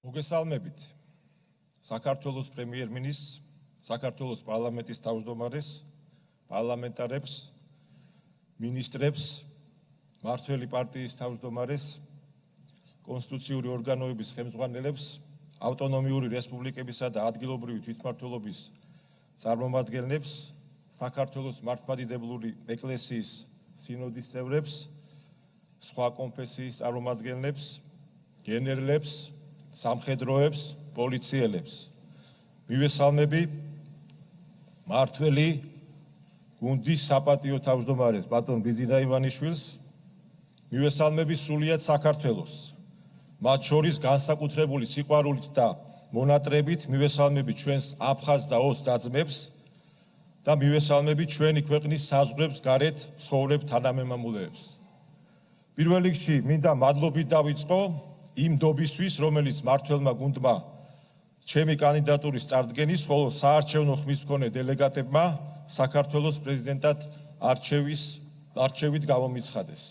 მოგესალმებით საქართველოს პრემიერ-მინისტრს, საქართველოს პარლამენტის თავმჯდომარეს, პარლამენტარებს, მინისტრებს, მმართველი პარტიის თავმჯდომარეს, კონსტიტუციური ორგანოების ხელმძღვანელებს, ავტონომიური რესპუბლიკებისა და ადგილობრივი თვითმმართველობის წარმომადგენლებს, საქართველოს მართლმადიდებლური ეკლესიის სინოდის წევრებს, სხვა კონფესიის წარმომადგენლებს, გენერლებს, სამხედროებს, პოლიციელებს. მივესალმები მმართველი გუნდის საპატიო თავმჯდომარეს ბატონ ბიზინა ივანიშვილს, მივესალმები სრულიად საქართველოს. მათ შორის განსაკუთრებული სიყვარულით და მონატრებით მივესალმები ჩვენს აფხაზ და ოს და-ძმებს და მივესალმები ჩვენი ქვეყნის საზღვრებს გარეთ მცხოვრებ თანამემამულეებს. პირველ რიგში მინდა მადლობით დავიწყო იმ დობისთვის, რომელიც მმართველმა გუნდმა ჩემი კანდიდატურის წარდგენის, ხოლო საარჩევნო ხმის მქონე დელეგატებმა საქართველოს პრეზიდენტად არჩევით გამომიცხადეს.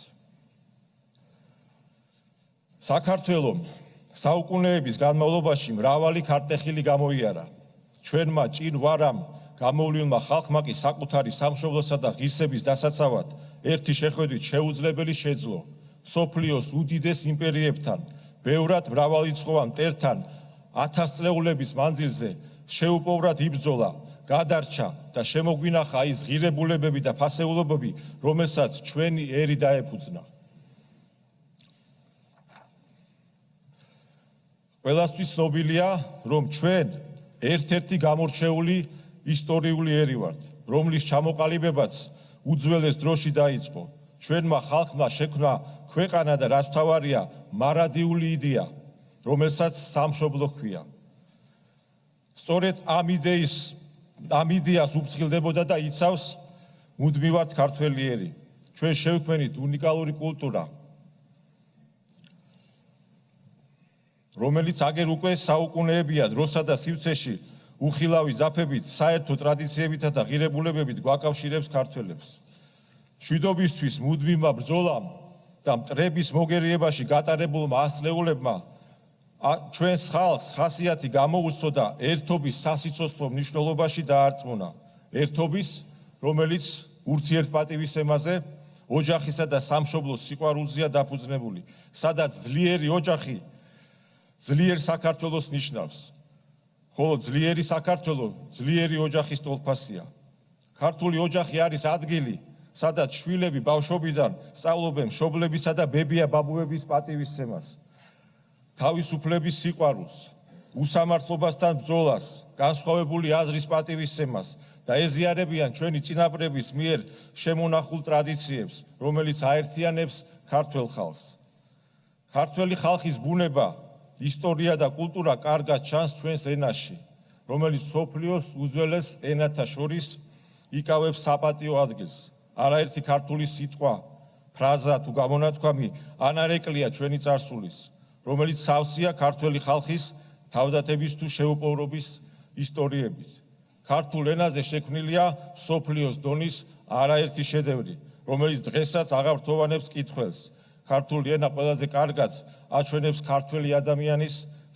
საქართველომ საუკუნეების განმავლობაში მრავალი ქარტეხილი გამოიარა. ჩვენმა ჭირ ვარამ გამოვლილმა ხალხმა კი საკუთარი სამშობლოსა და ღირსების დასაცავად ერთი შეხვედრით შეუძლებელი შეძლო მსოფლიოს უდიდეს იმპერიებთან, ბევრად მრავალრიცხოვან მტერთან 1000 წლეულების მანძილზე შეუპოვრად იბრძოლა, გადარჩა და შემოგვინახა ის ღირებულებები და ფასეულობები, რომელსაც ჩვენი ერი დაეფუძნა. ყველასთვის ცნობილია, რომ ჩვენ ერთ-ერთი გამორჩეული ისტორიული ერი ვართ, რომლის ჩამოყალიბებაც უძველეს დროში დაიწყო. ჩვენმა ხალხმა შექმნა ქვეყანა და რაც მთავარია, მარადიული იდეა, რომელსაც სამშობლო ჰქვია. სწორედ ამ იდეას უფრთხილდებოდა და იცავს მუდმივად ქართველი ერი. ჩვენ შევქმნით უნიკალური კულტურა, რომელიც აგერ უკვე საუკუნეებია დროსა და სივრცეში უხილავი ძაფებით, საერთო ტრადიციებითა და ღირებულებებით გვაკავშირებს ქართველებს. მშვიდობისთვის მუდმივმა ბრძოლამ და მტრების მოგერიებაში გატარებულმა ასწლეულებმა ჩვენს ხალხს ხასიათი გამოუცო და ერთობის სასიცოცხლო მნიშვნელობაში დაარწმუნა. ერთობის, რომელიც ურთიერთპატივისცემაზე, ოჯახისა და სამშობლოს სიყვარულზეა დაფუძნებული, სადაც ძლიერი ოჯახი ძლიერ საქართველოს ნიშნავს, ხოლო ძლიერი საქართველო ძლიერი ოჯახის ტოლფასია. ქართული ოჯახი არის ადგილი, სადაც შვილები ბავშვობიდან სწავლობენ მშობლებისა და ბებია-ბაბუების პატივისცემას, თავისუფლების სიყვარულს, უსამართლობასთან ბრძოლას, განსხვავებული აზრის პატივისცემას და ეზიარებიან ჩვენი წინაპრების მიერ შემონახულ ტრადიციებს, რომელიც აერთიანებს ქართველ ხალხს. ქართველი ხალხის ბუნება, ისტორია და კულტურა კარგად ჩანს ჩვენს ენაში, რომელიც მსოფლიოს უძველეს ენათა შორის იკავებს საპატიო ადგილს. არაერთი ქართული სიტყვა, ფრაზა თუ გამონათქვამი ანარეკლია ჩვენი წარსულის, რომელიც სავსეა ქართველი ხალხის თავდათების თუ შეუპოვრობის ისტორიებით. ქართულ ენაზე შექმნილია მსოფლიოს დონის არაერთი შედევრი, რომელიც დღესაც აღართოვანებს კითხვებს. ქართული ენა ყველაზე კარგად აჩვენებს ქართველი ადამიანის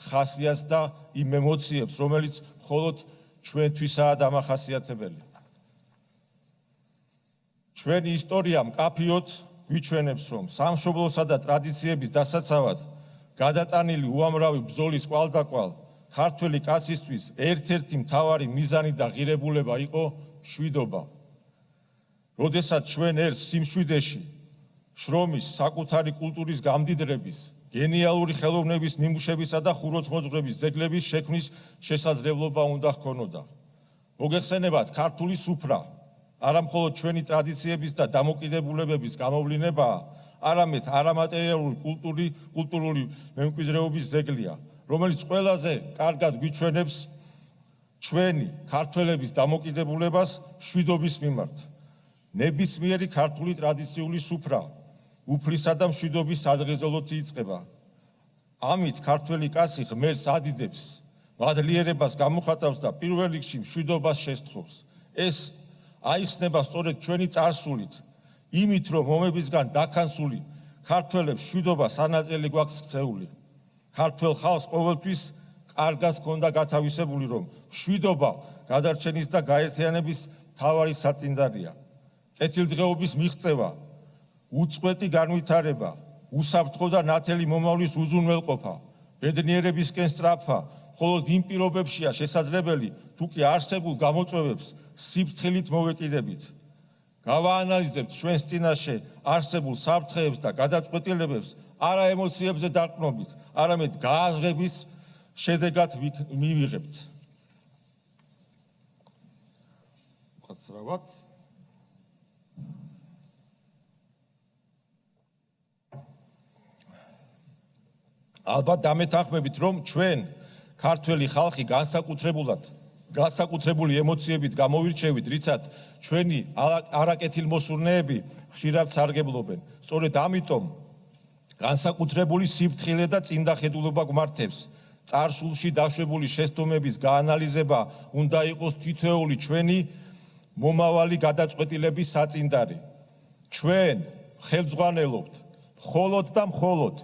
ხასიათს და იმ ემოციებს, რომელიც მხოლოდ ჩვენთვისაა დამახასიათებელი. ჩვენი ისტორია მკაფიოდ გვიჩვენებს, რომ სამშობლოსა და ტრადიციების დასაცავად გადატანილი უამრავი ბრძოლის კვალდაკვალ ქართველი კაცისთვის ერთ-ერთი მთავარი მიზანი და ღირებულება იყო მშვიდობა. როდესაც ჩვენ ერთს სიმშვიდეში, შრომის, საკუთარი კულტურის გამდიდრების, გენიალური ხელოვნების ნიმუშებისა და ხუროთმოძღვრების ძეგლების შექმნის შესაძლებლობა უნდა ჰქონოდა. მოგეხსენებათ, ქართული სუფრა არა მხოლოდ ჩვენი ტრადიციების და დამოკიდებულებების გამოვლინებაა, არამედ არამატერიალური კულტურული მემკვიდრეობის ძეგლია, რომელიც ყველაზე კარგად გვიჩვენებს ჩვენი ქართველების დამოკიდებულებას მშვიდობის მიმართ. ნებისმიერი ქართული ტრადიციული სუფრა უფლისა და მშვიდობის სადღეღელოთი იწყება. ამით ქართველი კაცი ღმერთს ადიდებს, მადლიერებას გამოხატავს და პირველ რიგში მშვიდობას შესთხოვს. ეს აიხსნება სწორედ ჩვენი წარსულით, იმით რომ მომებისგან დაქანსული ქართველებს მშვიდობა სანატრელი გვაქვს ქცეული. ქართველ ხალხს ყოველთვის კარგად ჰქონდა გათავისებული, რომ მშვიდობა გადარჩენის და გაერთიანების მთავარი საწინდარია. კეთილდღეობის მიღწევა, უწყვეტი განვითარება, უსაფრთხო და ნათელი მომავლის უზრუნველყოფა, ბედნიერებისკენ სწრაფვა, მხოლოდ იმ პირობებშია შესაძლებელი, თუ კი არსებულ გამოწვევებს სიფრთხილით მოვეკიდებით. გავაანალიზებთ ჩვენს წინაშე არსებულ საფრთხეებს და გადაწყვეტილებებს არა ემოციებზე დაყრდნობით, არამედ გააზრების შედეგად მივიღებთ. უკაცრავად. ალბათ დამეთანხმებით, რომ ჩვენ ქართველი ხალხი განსაკუთრებული ემოციებით გამოვირჩევით, რიცაც ჩვენი არაკეთილმოსურნეები ხშირად სარგებლობენ. სწორედ ამიტომ განსაკუთრებული სიფრთხილე და წინდახედულობა გვმართებს. წარსულში დაშვებული შეცდომების გაანალიზება უნდა იყოს თითოეული ჩვენი მომავალი გადაწყვეტილების საწინდარი. ჩვენ ხელმძღვანელობთ მხოლოდ და მხოლოდ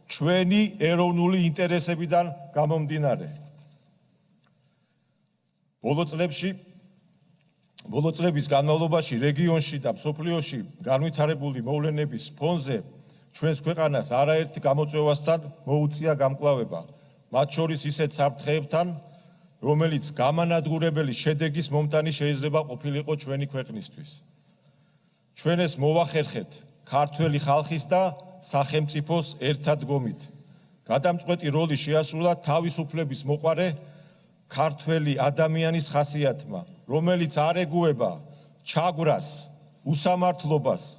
ჩვენი ეროვნული ინტერესებიდან გამომდინარე. ბოლო წლების განმავლობაში რეგიონში და მსოფლიოში განვითარებული მოვლენების ფონზე ჩვენს ქვეყანას არაერთ გამოწვევასთან მოუწია გამკლავება, მათ შორის ისეთ საფრთხეებთან, რომელიც გამანადგურებელი შედეგის მომტანი შეიძლება ყოფილიყო ჩვენი ქვეყნისთვის. ჩვენ ეს მოვახერხეთ ქართველი ხალხის და სახელმწიფოს ერთადგომით. გადამწყვეტი როლი შეასრულა თავისუფლების მოყარე ქართველი ადამიანის ხასიათმა, რომელიც არ ეგუება ჩაგვრას, უსამართლობას,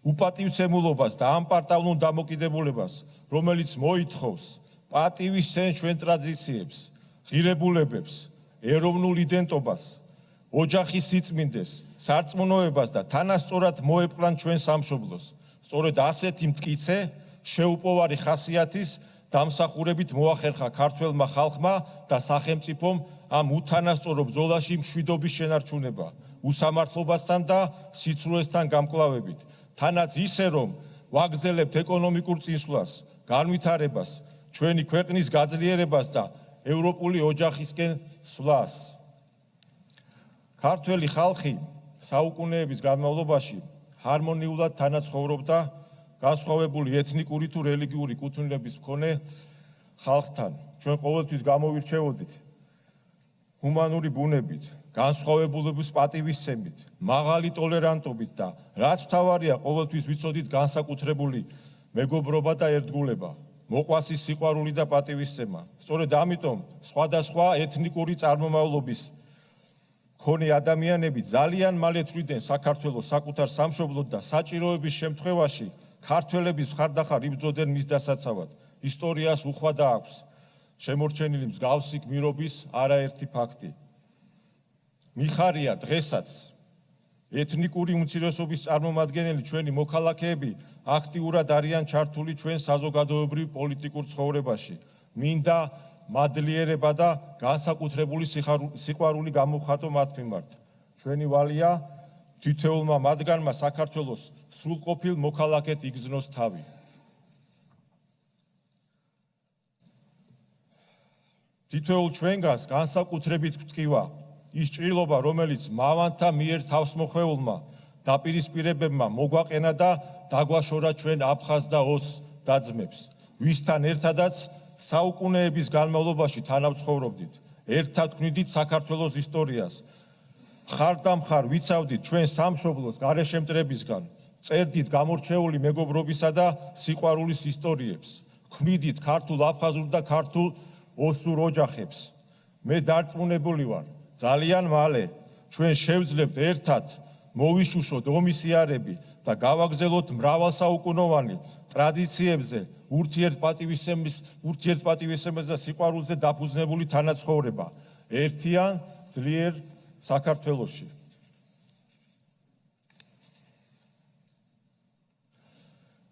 უპატივცემულობას და ამპარტავნულ დამოკიდებულებას, რომელიც მოითხოვს პატივისცემ ჩვენ ტრადიციებს, ღირებულებებს, ეროვნულ იდენტობას, ოჯახის სიწმინდეს, სარწმუნოებას და თანასწორად მოეპყრან ჩვენ სამშობლოს. სწორედ ასეთი მტკიცე შეუპოვარი ხასიათის დამსახურებით მოახერხა ქართველმა ხალხმა და სახელმწიფომ ამ უთანასწორო ბრძოლაში მშვიდობის შენარჩუნება, უსამართლობასთან და სიცრუესთან გამკლავებით, თანაც ისე რომ ვაგრძელებთ ეკონომიკურ წინსვლას, განვითარებას, ჩვენი ქვეყნის გაძლიერებას და ევროპული ოჯახისკენ სვლას. ქართველი ხალხი საუკუნეების განმავლობაში ჰარმონიულად თანაცხოვრობდა განსხვავებული ეთნიკური თუ რელიგიური კუთვნილების მქონე ხალხთან. ჩვენ ყოველთვის გამოვირჩეოდით ჰუმანური ბუნებით, განსხვავებულობის პატივისცემით, მაღალი ტოლერანტობით და რაც მთავარია, ყოველთვის ვიცოდით განსაკუთრებული მეგობრობა და ერთგულება, მოყვასის სიყვარული და პატივისცემა. სწორედ ამიტომ სხვადასხვა ეთნიკური წარმომავლობის მქონე ადამიანები ძალიან მალე თვლიდნენ საქართველოს საკუთარ სამშობლოდ და საჭიროების შემთხვევაში ქართველების მხარდახარ იბრძოდნენ მის დასაცავად. ისტორიას უხვადა აქვს შემორჩენილი მსგავსი გმირობის არაერთი ფაქტი. მიხარია დღესაც ეთნიკური უმცირესობის წარმომადგენელი ჩვენი მოქალაქეები აქტიურად არიან ჩართული ჩვენ საზოგადოებრივ პოლიტიკურ ცხოვრებაში. მინდა მადლიერება და განსაკუთრებული სიყვარული გამოვხატო მათ მიმართ. ჩვენი ვალია თითოეულმა მათგანმა საქართველოს სრულყოფილ მოქალაქედ იგრძნოს თავი. თითოეულ ჩვენგანს განსაკუთრებით გვტკივა ის ჭრილობა, რომელიც მავანთა მიერ თავსმოხვეულმა დაპირისპირებებმა მოგვაყენა და დაგვაშორა ჩვენ აფხაზ და ოს დაძმებს, ვისთან ერთადაც საუკუნეების განმავლობაში თანავცხოვრობდით, ერთად ქმნიდით საქართველოს ისტორიას. მხარდამხარ ვიცავდით ჩვენ სამშობლოს გარეშემტრებისგან, წერდით გამორჩეული მეგობრობისა და სიყვარულის ისტორიებს, ქმნიდით ქართულ აფხაზურ და ქართულ ოსურ ოჯახებს. მე დარწმუნებული ვარ, ძალიან მალე ჩვენ შევძლებთ ერთად მოვიშუშოთ ომისიარები და გავაგრძელოთ მრავალსაუკუნოვანი ტრადიციებზე ურთიერთპატივისცემის და სიყვარულზე დაფუძნებული თანაცხოვრება ერთიან ძლიერ საქართველოში.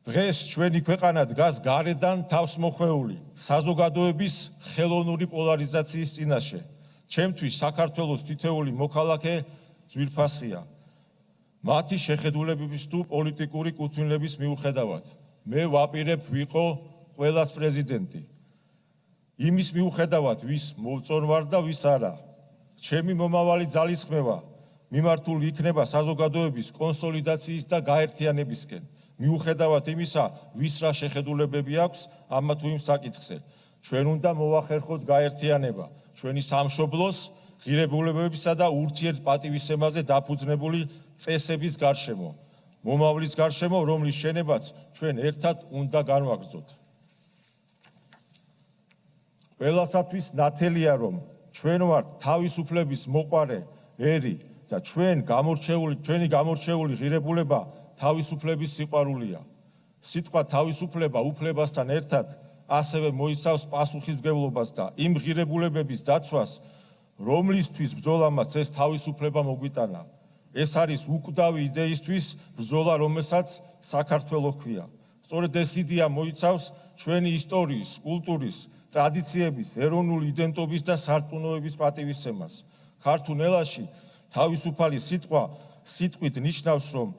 დღეს ჩვენი ქვეყანა დგას გარედან თავსმოხვეული საზოგადოების ხელოვნური პოლარიზაციის წინაშე. ჩემთვის საქართველოს თითოეული მოქალაქე ძვირფასია. მათი შეხედულებების თუ პოლიტიკური კუთვნილების მიუხედავად. მე ვაპირებ ვიყო ყველას პრეზიდენტი. იმის მიუხედავად, ვის მოვწონვარ და ვის არა. ჩემი მომავალი ძალისხმევა მიმართული იქნება საზოგადოების კონსოლიდაციის და გაერთიანებისკენ. მიუხედავად იმისა, ვის რა შეხედულებები აქვს ამა თუ იმ საკითხზე. ჩვენ უნდა მოვახერხოთ გაერთიანება, ჩვენი სამშობლოს, ღირებულებებისა და ურთიერთპატივისცემაზე დაფუძნებული წესების გარშემო. მომავლის გარშემო, რომლის შენებაც ჩვენ ერთად უნდა განვაგრძოთ. ყველასათვის ნათელია, რომ ჩვენ ვართ თავისუფლების მოყვარე ერი და ჩვენი გამორჩეული ღირებულება თავისუფლების სიყვარულია. სიტყვა თავისუფლება უფლებასთან ერთად ასევე მოიცავს პასუხისმგებლობას და იმ ღირებულებების დაცვას, რომლისთვის ბრძოლამაც ეს თავისუფლება მოგვიტანა. ეს არის უკვდავი იდეისთვის ბრძოლა, რომელსაც საქართველო ჰქვია. სწორედ ეს იდეა მოიცავს ჩვენი ისტორიის, კულტურის, ტრადიციების, ეროვნული იდენტობის და სარწმუნოების პატივისცემას. ქართულ ენაში თავისუფალი სიტყვა სიტყვით ნიშნავს, რომ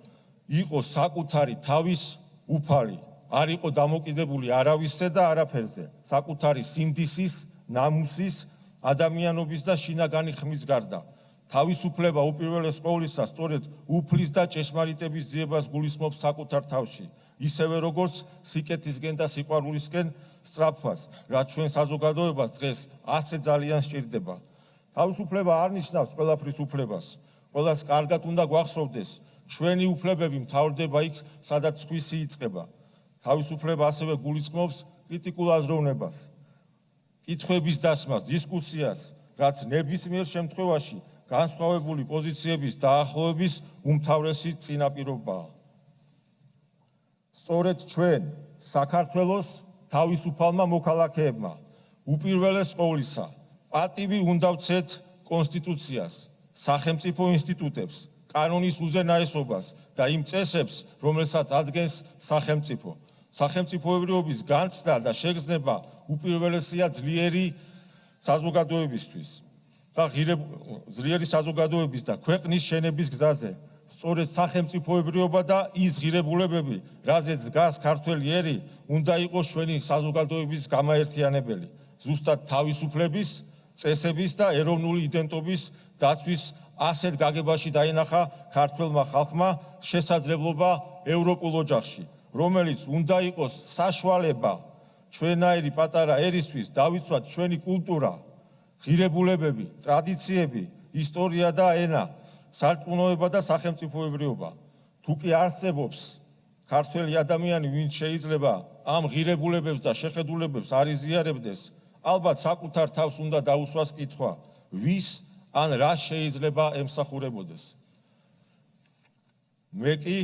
იყო საკუთარი თავის უფალი, არ იყო დამოკიდებული არავისზე და არაფერზე, საკუთარი სინდისის, ნამუსის, ადამიანობის და შინაგანი ხმის გარდა. თავისუფლება უპირველეს ყოვლისა სწორედ უფლის და ჭეშმარიტების ძიებას გულისხმობს საკუთარ თავში, ისევე როგორც სიკეთისკენ და სიყვარულისკენ სწრაფვას, რაც ჩვენ საზოგადოებას დღეს ასე ძალიან სჭირდება. თავისუფლება არ ნიშნავს ყველაფრის უფლებას. ყველას კარგად უნდა გვახსოვდეს, ჩვენი უფლებები მთავრდება იქ, სადაც სხვისი იწყება. თავისუფლება ასევე გულისხმობს კრიტიკულ აზროვნებას, კითხვების დასმას, დისკუსიას, რაც ნებისმიერ შემთხვევაში განსხვავებული პოზიციების დაახლოების უმთავრესი წინაპირობაა. სწორედ ჩვენ, საქართველოს თავისუფალმა მოქალაქეებმა, უპირველეს ყოვლისა, პატივი უნდა ვცეთ კონსტიტუციას, სახელმწიფო ინსტიტუტებს, კანონის უზენაესობას და იმ წესებს, რომელსაც ადგენს სახელმწიფო. სახელმწიფოებრიობის განცდა და შეგრძნება უპირველესია ძლიერი საზოგადოებისთვის და ძლიერი საზოგადოების და ქვეყნის შენების გზაზე. სწორედ სახელმწიფოებრიობა და ის ღირებულებები, რაზეც დგას ქართველი ერი, უნდა იყოს ჩვენი საზოგადოების გამაერთიანებელი. ზუსტად თავისუფლების, წესების და ეროვნული იდენტობის დაცვის ასეთ გაგებაში დაინახა ქართველმა ხალხმა შესაძლებლობა ევროპულ ოჯახში, რომელიც უნდა იყოს საშუალება ჩვენაირი პატარა ერისთვის დავიცვათ ჩვენი კულტურა, ღირებულებები, ტრადიციები, ისტორია და ენა, სარწმუნოება და სახელმწიფოებრიობა. თუ კი არსებობს ქართველი ადამიანი, ვინც შეიძლება ამ ღირებულებებს და შეხედულებებს არ იზიარებდეს, ალბათ საკუთარ თავს უნდა დაუსვას კითხვა, ვის ან რა შეიძლება ემსახურებოდეს. მე კი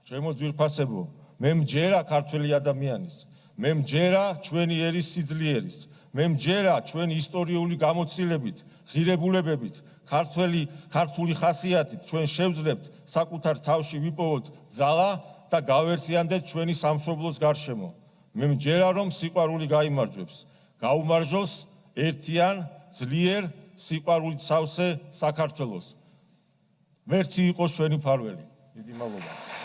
ჩემო ძვირფასებო, მე მჯერა ქართველი ადამიანის, მე მჯერა ჩვენი ერის სიძლიერის, მე მჯერა ჩვენი ისტორიული გამოცდილებით, ღირებულებებით, ქართული ხასიათით ჩვენ შევძლებთ საკუთარ თავში ვიპოვოთ ძალა და გავერთიანდეთ ჩვენი სამშობლოს გარშემო. მე მჯერა რომ სიყვარული გაიმარჯვებს, გაუმარჯოს ერთიან, ძლიერ, სიყვარულით სავსე საქართველოს. მერცი იყოს ჩვენი მფარველი. დიდი მადლობა.